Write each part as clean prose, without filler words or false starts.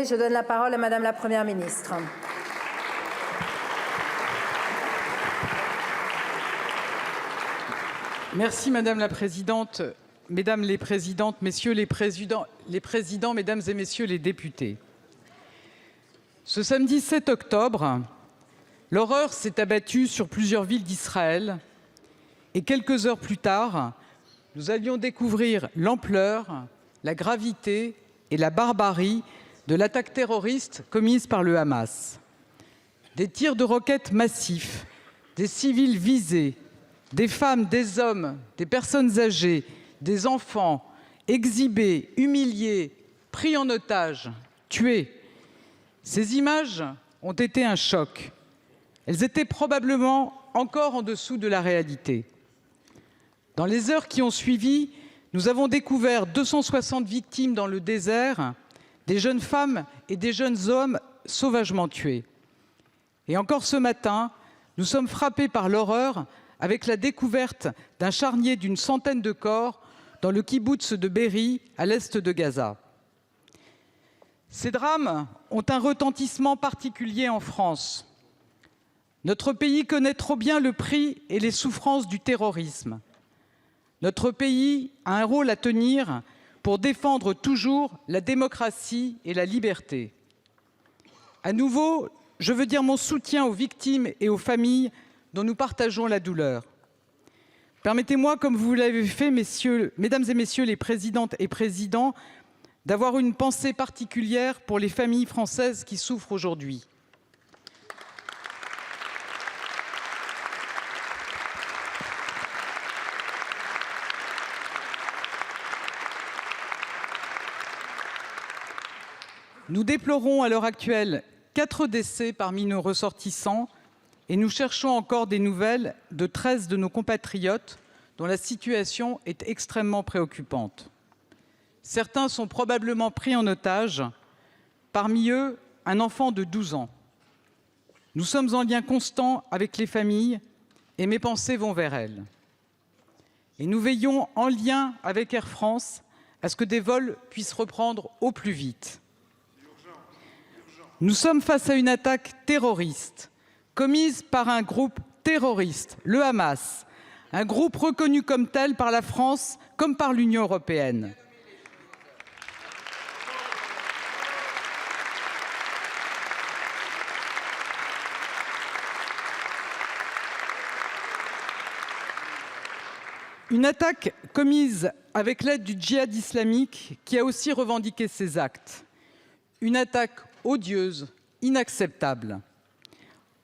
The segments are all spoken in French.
terminé. Je donne la parole à Madame la Première ministre. Merci Madame la Présidente, Mesdames les Présidentes, Messieurs les Présidents, Mesdames et Messieurs les députés. Ce samedi 7 octobre, l'horreur s'est abattue sur plusieurs villes d'Israël et quelques heures plus tard, nous allions découvrir l'ampleur, la gravité et la barbarie de l'attaque terroriste commise par le Hamas. Des tirs de roquettes massifs, des civils visés, des femmes, des hommes, des personnes âgées, des enfants, exhibés, humiliés, pris en otage, tués. Ces images ont été un choc. Elles étaient probablement encore en dessous de la réalité. Dans les heures qui ont suivi, nous avons découvert 260 victimes dans le désert, des jeunes femmes et des jeunes hommes sauvagement tués. Et encore ce matin, nous sommes frappés par l'horreur avec la découverte d'un charnier d'une centaine de corps dans le kibboutz de Be'eri, à l'est de Gaza. Ces drames ont un retentissement particulier en France. Notre pays connaît trop bien le prix et les souffrances du terrorisme. Notre pays a un rôle à tenir pour défendre toujours la démocratie et la liberté. À nouveau, je veux dire mon soutien aux victimes et aux familles dont nous partageons la douleur. Permettez-moi, comme vous l'avez fait, Mesdames et Messieurs les Présidentes et Présidents, d'avoir une pensée particulière pour les familles françaises qui souffrent aujourd'hui. Nous déplorons à l'heure actuelle 4 décès parmi nos ressortissants et nous cherchons encore des nouvelles de 13 de nos compatriotes dont la situation est extrêmement préoccupante. Certains sont probablement pris en otage, parmi eux un enfant de 12 ans. Nous sommes en lien constant avec les familles et mes pensées vont vers elles. Et nous veillons en lien avec Air France à ce que des vols puissent reprendre au plus vite. Nous sommes face à une attaque terroriste commise par un groupe terroriste, le Hamas, un groupe reconnu comme tel par la France comme par l'Union européenne. Une attaque commise avec l'aide du djihad islamique qui a aussi revendiqué ses actes. Une attaque odieuse, inacceptable.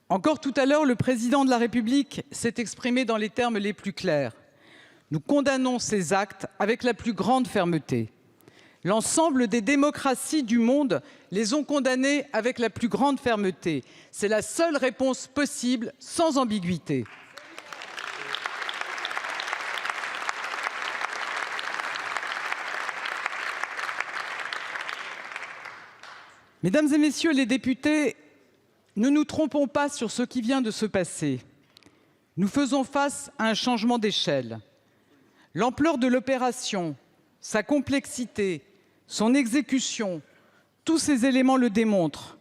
Encore tout à l'heure, le président de la République s'est exprimé dans les termes les plus clairs. Nous condamnons ces actes avec la plus grande fermeté. L'ensemble des démocraties du monde les ont condamnés avec la plus grande fermeté. C'est la seule réponse possible, sans ambiguïté. Mesdames et Messieurs les députés, ne nous trompons pas sur ce qui vient de se passer. Nous faisons face à un changement d'échelle. L'ampleur de l'opération, sa complexité, son exécution, tous ces éléments le démontrent.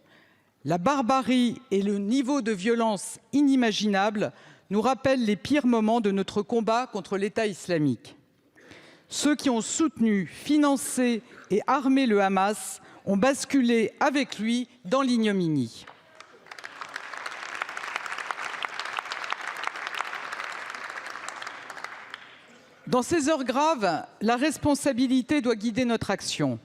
La barbarie et le niveau de violence inimaginable nous rappellent les pires moments de notre combat contre l'État islamique. Ceux qui ont soutenu, financé et armé le Hamas ont basculé avec lui dans l'ignominie. Dans ces heures graves, la responsabilité doit guider notre action.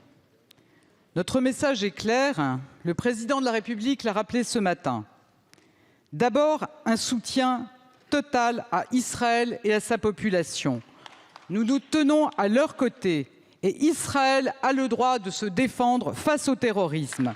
Notre message est clair, le président de la République l'a rappelé ce matin. D'abord, un soutien total à Israël et à sa population. Nous nous tenons à leur côté et Israël a le droit de se défendre face au terrorisme.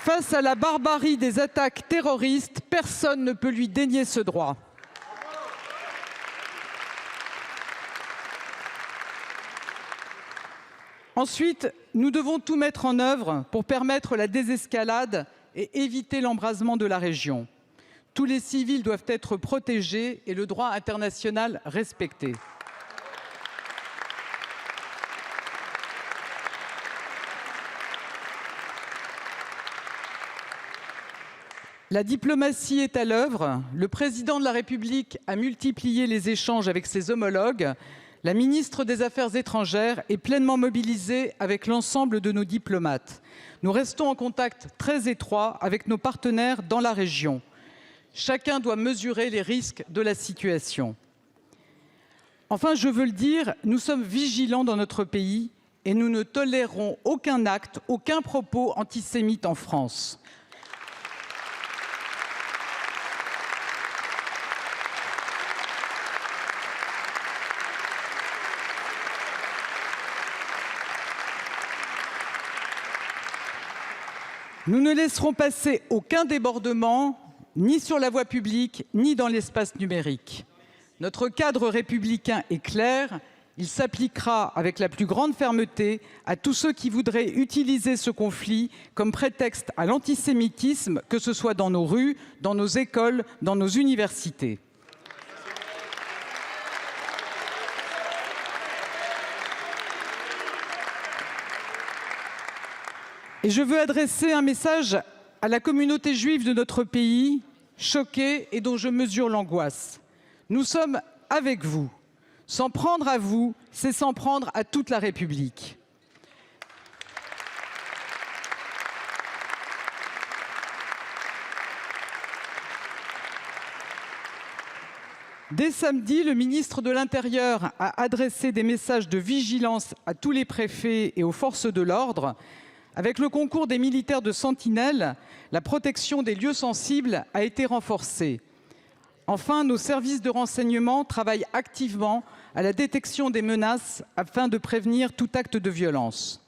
Face à la barbarie des attaques terroristes, personne ne peut lui dénier ce droit. Ensuite, nous devons tout mettre en œuvre pour permettre la désescalade et éviter l'embrasement de la région. Tous les civils doivent être protégés et le droit international respecté. La diplomatie est à l'œuvre. Le président de la République a multiplié les échanges avec ses homologues. La ministre des Affaires étrangères est pleinement mobilisée avec l'ensemble de nos diplomates. Nous restons en contact très étroit avec nos partenaires dans la région. Chacun doit mesurer les risques de la situation. Enfin, je veux le dire, nous sommes vigilants dans notre pays et nous ne tolérerons aucun acte, aucun propos antisémite en France. Nous ne laisserons passer aucun débordement, ni sur la voie publique, ni dans l'espace numérique. Notre cadre républicain est clair. Il s'appliquera avec la plus grande fermeté à tous ceux qui voudraient utiliser ce conflit comme prétexte à l'antisémitisme, que ce soit dans nos rues, dans nos écoles, dans nos universités. Et je veux adresser un message à la communauté juive de notre pays, choquée et dont je mesure l'angoisse. Nous sommes avec vous. S'en prendre à vous, c'est s'en prendre à toute la République. Dès samedi, le ministre de l'Intérieur a adressé des messages de vigilance à tous les préfets et aux forces de l'ordre. Avec le concours des militaires de Sentinelle, la protection des lieux sensibles a été renforcée. Enfin, nos services de renseignement travaillent activement à la détection des menaces afin de prévenir tout acte de violence.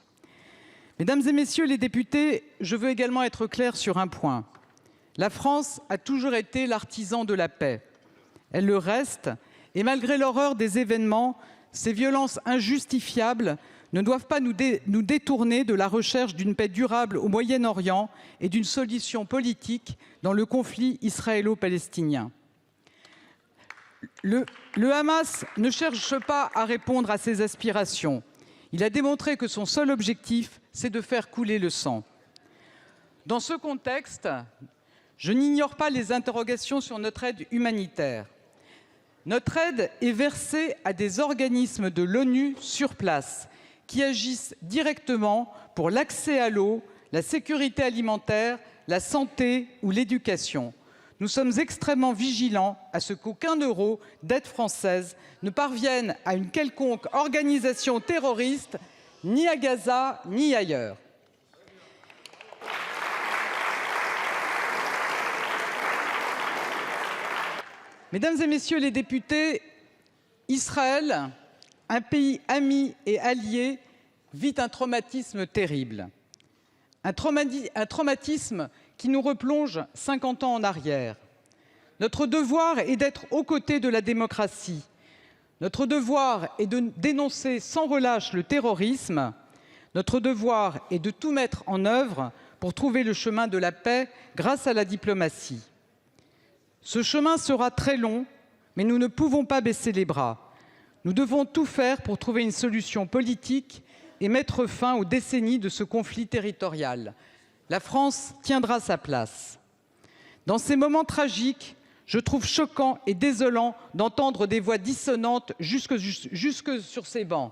Mesdames et messieurs les députés, je veux également être clair sur un point. La France a toujours été l'artisan de la paix. Elle le reste, et malgré l'horreur des événements, ces violences injustifiables ne doivent pas nous détourner de la recherche d'une paix durable au Moyen-Orient et d'une solution politique dans le conflit israélo-palestinien. Le Hamas ne cherche pas à répondre à ces aspirations. Il a démontré que son seul objectif, c'est de faire couler le sang. Dans ce contexte, je n'ignore pas les interrogations sur notre aide humanitaire. Notre aide est versée à des organismes de l'ONU sur place qui agissent directement pour l'accès à l'eau, la sécurité alimentaire, la santé ou l'éducation. Nous sommes extrêmement vigilants à ce qu'aucun euro d'aide française ne parvienne à une quelconque organisation terroriste, ni à Gaza, ni ailleurs. Mesdames et messieurs les députés, Israël, un pays ami et allié, vit un traumatisme terrible. Un traumatisme qui nous replonge 50 ans en arrière. Notre devoir est d'être aux côtés de la démocratie. Notre devoir est de dénoncer sans relâche le terrorisme. Notre devoir est de tout mettre en œuvre pour trouver le chemin de la paix grâce à la diplomatie. Ce chemin sera très long, mais nous ne pouvons pas baisser les bras. Nous devons tout faire pour trouver une solution politique et mettre fin aux décennies de ce conflit territorial. La France tiendra sa place. Dans ces moments tragiques, je trouve choquant et désolant d'entendre des voix dissonantes jusque sur ces bancs.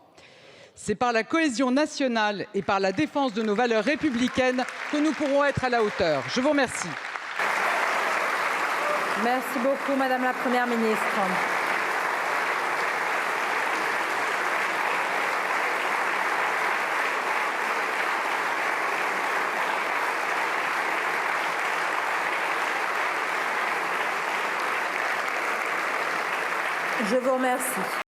C'est par la cohésion nationale et par la défense de nos valeurs républicaines que nous pourrons être à la hauteur. Je vous remercie. Merci beaucoup, Madame la Première ministre. Je vous remercie.